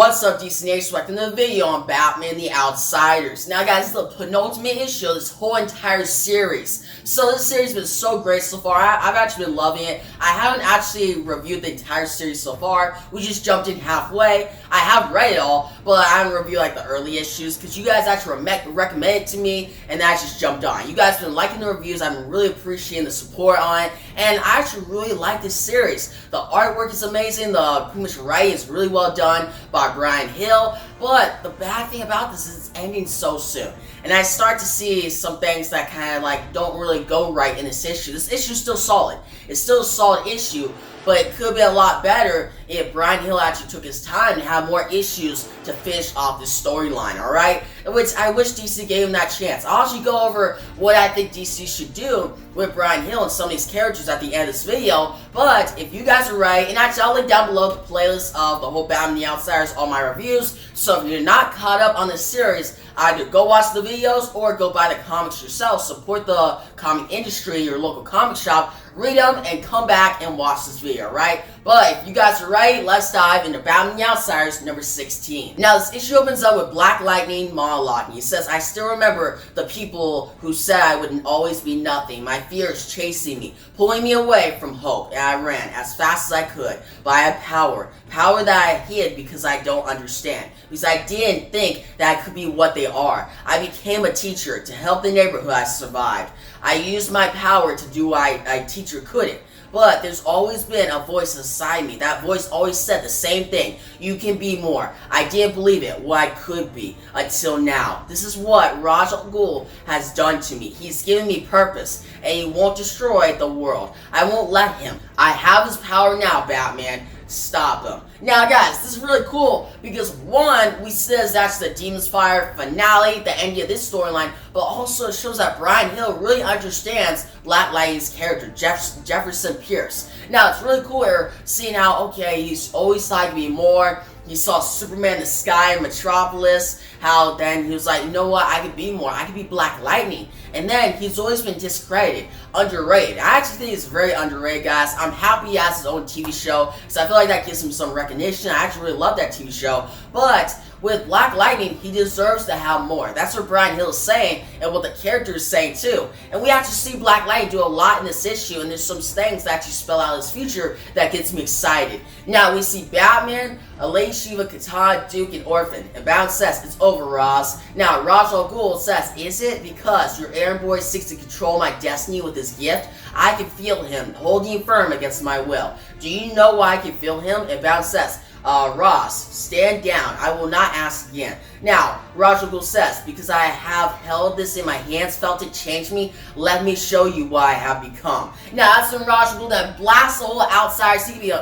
What's up, DC Nation? Welcome to the video on Batman the Outsiders. Now guys, this is the penultimate issue of this whole entire series. So this series has been so great so far. I've actually been loving it. I haven't actually reviewed the entire series so far. We just jumped in halfway. I have read it all, but I haven't reviewed like the early issues because you guys actually recommended it to me, and I just jumped on. You guys have been liking the reviews. I've been really appreciating the support on it, and I actually really like this series. The artwork is amazing. The pretty much writing is really well done by Brian Hill, but the bad thing about this is it's ending so soon. And I start to see some things that kind of like don't really go right in this issue. This issue is still solid. It's still a solid issue, but it could be a lot better if Brian Hill actually took his time to have more issues to finish off this storyline, alright? Which I wish DC gave him that chance. I'll actually go over what I think DC should do with Brian Hill and some of these characters at the end of this video, but if you guys are right, and actually I'll link down below the playlist of the whole Batman the Outsiders, all my reviews, so if you're not caught up on this series, either go watch the videos or go buy the comics yourself, support the comic industry, your local comic shop, read them, and come back and watch this video, right? But if you guys are ready, let's dive into Batman the Outsiders number 16. Now this issue opens up with Black Lightning monologuing. He says, "I still remember the people who said I would always be nothing. My fears chasing me, pulling me away from hope, and I ran as fast as I could. But I had power that I hid because I don't understand. Because I didn't think that I could be what they are. I became a teacher to help the neighborhood I survived. I used my power to do what a teacher couldn't. But there's always been a voice inside me. That voice always said the same thing. You can be more. I didn't believe it, what I could be, until now. This is what Ra's al Ghul has done to me. He's given me purpose, and he won't destroy the world. I won't let him. I have his power now, Batman. Stop him." Now guys, this is really cool because one, we says that's the Demon's Fire finale, the ending of this storyline, but also it shows that Brian Hill really understands Black Lightning's character, Jefferson Pierce. Now it's really cool here seeing how, okay, he's always tried to be more. He saw Superman in the sky in Metropolis, how then he was like, you know what, I could be more, I could be Black Lightning. And then he's always been discredited, underrated. I actually think he's very underrated, guys. I'm happy he has his own TV show, because I feel like that gives him some recognition. I actually really love that TV show. But with Black Lightning, he deserves to have more. That's what Brian Hill is saying, and what the character is saying too. And we actually see Black Lightning do a lot in this issue, and there's some things that actually spell out his future that gets me excited. Now we see Batman, Lady Shiva, Katana, Duke, and Orphan. And Batman says, "It's over, Ra's." Now Ra's al Ghul says, "Is it? Because your errand boy seeks to control my destiny with his gift? I can feel him holding you firm against my will. Do you know why I can feel him?" And Batman says, "Ra's, stand down. I will not ask again." Now, Ra's al Ghul says, "Because I have held this in my hands, felt it change me, let me show you what I have become." Now, that's when Ra's al Ghul then blasts the whole Outsiders. He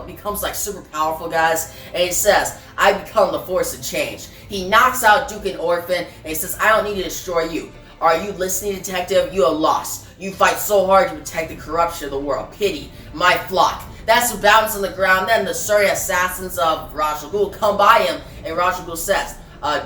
becomes like super powerful, guys. And he says, "I become the force of change." He knocks out Duke and Orphan, and he says, "I don't need to destroy you. Are you listening, detective? You are lost. You fight so hard to protect the corruption of the world. Pity my flock." That's what Batman's on the ground. Then the Surrey assassins of Ra's al Ghul come by him, and Ra's al Ghul says,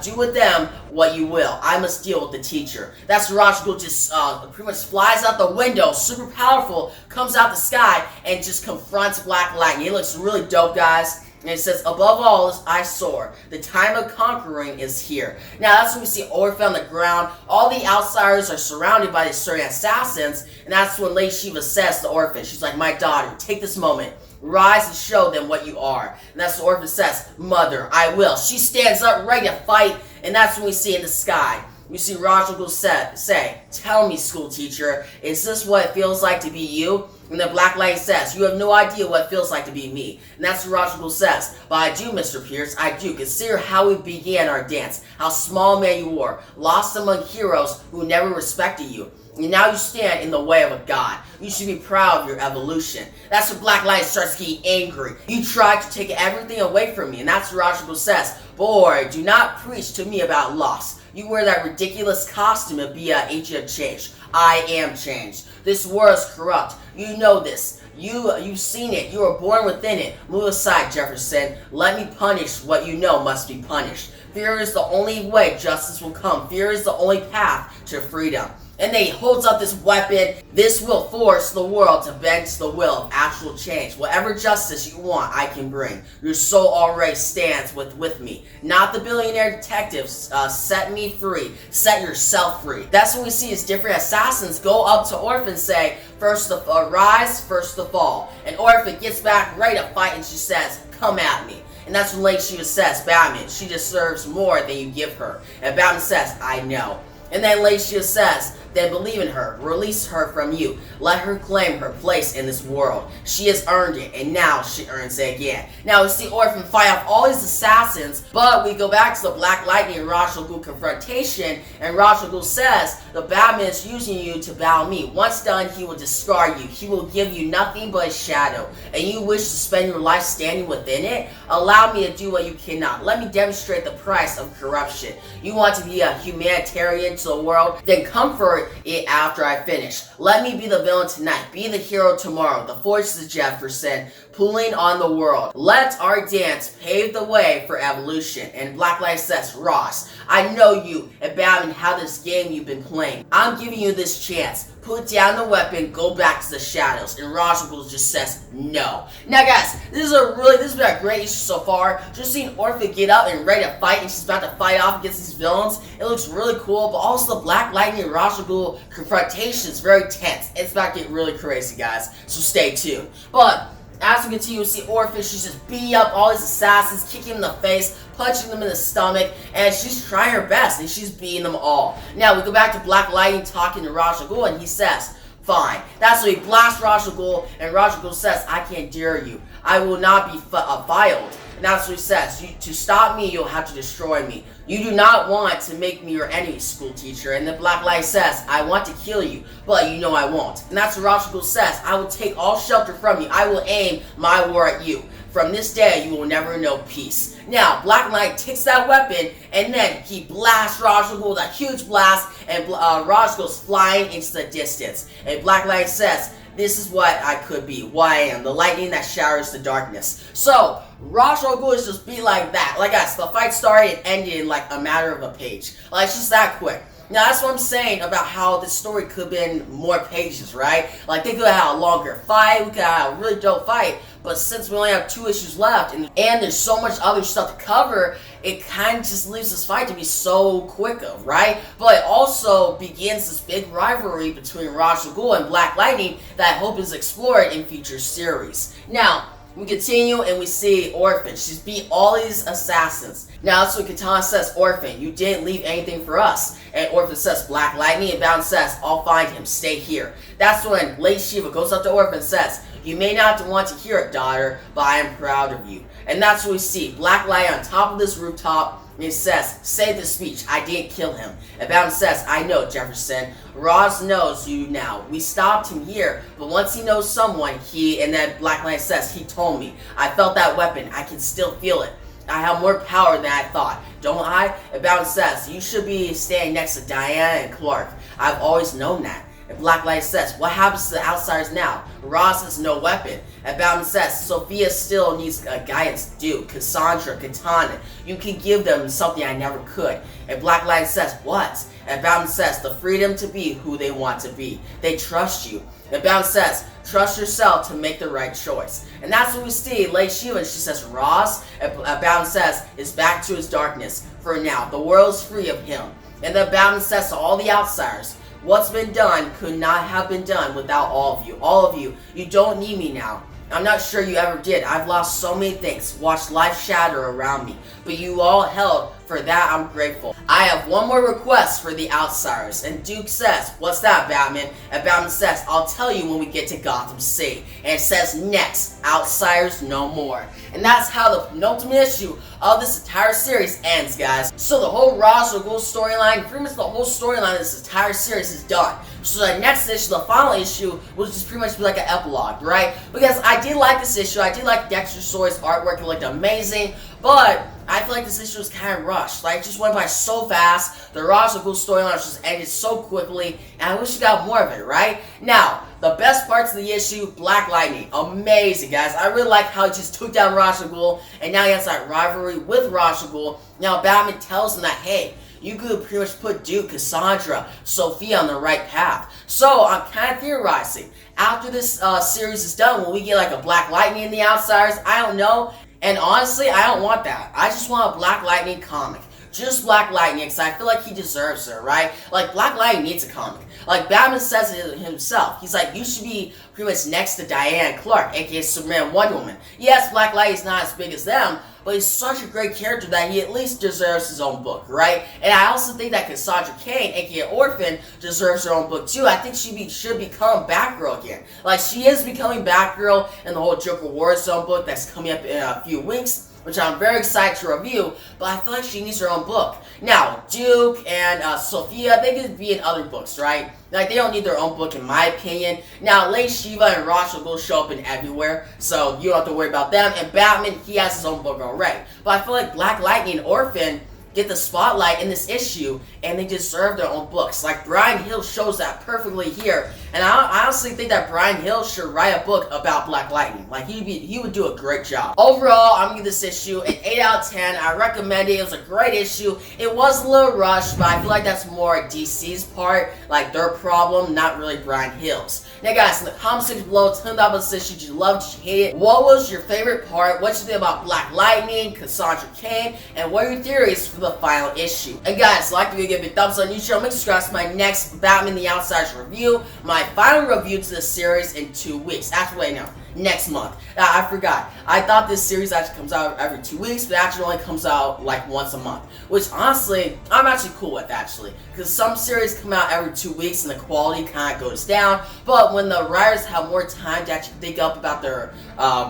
"Do with them what you will. I must deal with the teacher." That's Ra's al Ghul just pretty much flies out the window, super powerful, comes out the sky, and just confronts Black Lightning. It looks really dope, guys. And it says, "Above all, as I soar, the time of conquering is here." Now that's when we see Orphan on the ground. All the Outsiders are surrounded by the Surrey assassins, and that's when Lady Shiva says to Orphan, she's like, "My daughter, take this moment. Rise and show them what you are." And that's what Orphan says, "Mother, I will." She stands up ready to fight, and that's when we see in the sky. We see Ra's al Ghul say, "Tell me, school teacher, is this what it feels like to be you?" And then Black Lightning says, "You have no idea what it feels like to be me." And that's what Ra's al Ghul says, "But I do, Mr. Pierce, I do. Consider how we began our dance, how small a man you were, lost among heroes who never respected you. And now you stand in the way of a god. You should be proud of your evolution." That's when Black Lightning starts getting angry. "You tried to take everything away from me." And that's what Ra's al Ghul says, "Boy, do not preach to me about loss. You wear that ridiculous costume and be an agent of change. I am changed. This world is corrupt. You know this. You've seen it. You are born within it. Move aside, Jefferson. Let me punish what you know must be punished. Fear is the only way justice will come. Fear is the only path to freedom." And then he holds up this weapon. This will force the world to bend to the will of actual change. Whatever justice you want, I can bring. Your soul already stands with me. Not the billionaire detectives. Set me free. Set yourself free. That's when we see his different assassins go up to Orphan and say, first to rise, first to fall. And Orphan gets back ready to fight and she says, come at me. And that's when Lady Shiva says, Batman, she deserves more than you give her. And Batman says, I know. And then Lady Shiva says, then believe in her, release her from you, let her claim her place in this world. She has earned it, and now she earns it again. Now we see Orphan fight off all these assassins, but we go back to the Black Lightning and Ra's al Ghul confrontation, and Ra's al Ghul says, the Batman is using you to battle me. Once done, he will discard you. He will give you nothing but a shadow, and you wish to spend your life standing within it? Allow me to do what you cannot. Let me demonstrate the price of corruption. You want to be a humanitarian to the world? Then comfort it after I finish. Let me be the villain tonight, be the hero tomorrow. The forces of Jefferson pulling on the world. Let our dance pave the way for evolution. And Black Light says, Ross, I know you and Batman how this game you've been playing. I'm giving you this chance. Put down the weapon, go back to the shadows. And Ra's al Ghul just says no. Now guys, this has been a great issue so far. Just seeing Orphan get up and ready to fight, and she's about to fight off against these villains. It looks really cool, but also the Black Lightning and Ra's al Ghul confrontation is very tense. It's about to get really crazy, guys. So stay tuned. But as we continue to see Orphan, she's just beating up all these assassins, kicking them in the face, punching them in the stomach, and she's trying her best, and she's beating them all. Now, we go back to Black Lightning talking to Ra's al Ghul, and he says, fine. That's when he blasts Ra's al Ghul, and Ra's al Ghul says, I can't dare you. I will not be filed. And that's what he says. To stop me, you'll have to destroy me. You do not want to make me your enemy, school teacher. And the Black Light says, I want to kill you, but you know I won't. And that's what Ra's al Ghul says. I will take all shelter from you. I will aim my war at you. From this day, you will never know peace. Now, Black Knight takes that weapon, and then he blasts Ra's al Ghul with a huge blast, and Ra's goes flying into the distance. And Black Knight says, this is what I could be, what I am, the lightning that showers the darkness. So, Ra's al Ghul is just be like that. Like guys, the fight started and ended in like a matter of a page. Like, it's just that quick. Now, that's what I'm saying about how this story could have bbeen more pages, right? Like, they could have had a longer fight, we could have had a really dope fight, but since we only have 2 issues left, and there's so much other stuff to cover, it kind of just leaves this fight to be so quick of, right? But it also begins this big rivalry between Ra's al Ghul and Black Lightning that I hope is explored in future series. Now, we continue and we see Orphan. She's beat all these assassins. Now that's when Katana says, Orphan, you didn't leave anything for us. And Orphan says, Black Lightning, and Bound says, I'll find him, stay here. That's when Lady Shiva goes up to Orphan and says, you may not want to hear it, daughter, but I am proud of you. And that's what we see. Black Light on top of this rooftop, and he says, say the speech, I didn't kill him. And Bound says, I know, Jefferson. Roz knows you now. We stopped him here, but once he knows someone, and then Black Knight says, he told me. I felt that weapon. I can still feel it. I have more power than I thought, don't I? And Bound says, you should be standing next to Diana and Clark. I've always known that. And Black Light says, what happens to the outsiders now? Roz has no weapon. And Bowden says, Sophia still needs guidance due. Cassandra, Katana, you can give them something I never could. And Black Light says, what? And Bowden says, the freedom to be who they want to be. They trust you. And Bowden says, trust yourself to make the right choice. And that's what we see. Lady Shiva, and she says, Roz, and Bowden says, is back to his darkness. For now, the world is free of him. And then Bowden says to all the outsiders, what's been done could not have been done without all of you. All of you. You don't need me now. I'm not sure you ever did. I've lost so many things, watched life shatter around me. But you all held. For that, I'm grateful. I have one more request for the outsiders. And Duke says, what's that, Batman? And Batman says, I'll tell you when we get to Gotham City. And it says, next, outsiders no more. And that's how the penultimate issue of this entire series ends, guys. So the whole Ra's al Ghul storyline, pretty much the whole storyline of this entire series is done. So the next issue, the final issue, will just pretty much be like an epilogue, right? Because I did like this issue. I did like Dexter Soy's artwork. It looked amazing. But I feel like this issue was kind of rushed. Like, it just went by so fast. The Ra's al Ghul storyline just ended so quickly. And I wish we got more of it, right? Now, the best parts of the issue, Black Lightning. Amazing, guys. I really like how he just took down Ra's al Ghul. And now he has that rivalry with Ra's al Ghul. Now, Batman tells him that, hey, you could pretty much put Duke, Cassandra, Sophia on the right path. So I'm kind of theorizing, after this series is done, will we get like a Black Lightning in the Outsiders? I don't know. And honestly, I don't want that. I just want a Black Lightning comic. Just Black Lightning, because I feel like he deserves her, right? Like, Black Lightning needs a comic. Like, Batman says it himself. He's like, you should be pretty much next to Diana Clark, aka Superman, Wonder Woman. Yes, Black Lightning's not as big as them, but he's such a great character that he at least deserves his own book, right? And I also think that Cassandra Cain, aka Orphan, deserves her own book too. I think she should become Batgirl again. Like, she is becoming Batgirl in the whole Joker Warzone book that's coming up in a few weeks, which I'm very excited to review, but I feel like she needs her own book. Now, Duke and Sophia, they could be in other books, right? Like, they don't need their own book, in my opinion. Now, Lady Shiva and Rosh will both show up in everywhere, so you don't have to worry about them. And Batman, he has his own book already. But I feel like Black Lightning and Orphan get the spotlight in this issue, and they deserve their own books. Like, Brian Hill shows that perfectly here, and I honestly think that Brian Hill should write a book about Black Lightning. Like, he would do a great job. Overall, I'm gonna give this issue an 8 out of 10. I recommend it. It was a great issue. It was a little rushed, but I feel like that's more DC's part, like their problem, not really Brian Hill's. Now, guys, in the comment section below, tell me about this issue. Did you love it? Did you hate it? What was your favorite part? What did you think about Black Lightning, Cassandra Cain, and what are your theories for the final issue? And guys, like the video, give me a thumbs up on YouTube, make subscribe to my next Batman the Outsiders review, my final review to this series in 2 weeks. Actually, wait, no, next month. I forgot. I thought this series actually comes out every 2 weeks, but it actually only comes out like once a month. Which, honestly, I'm actually cool with, actually. Because some series come out every 2 weeks and the quality kind of goes down. But when the writers have more time to actually think up about their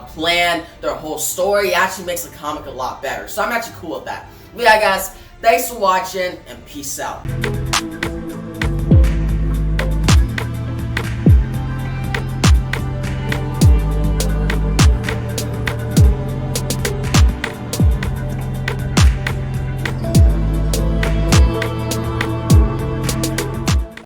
plan, their whole story, it actually makes the comic a lot better. So I'm actually cool with that. But yeah, guys, thanks for watching, and peace out.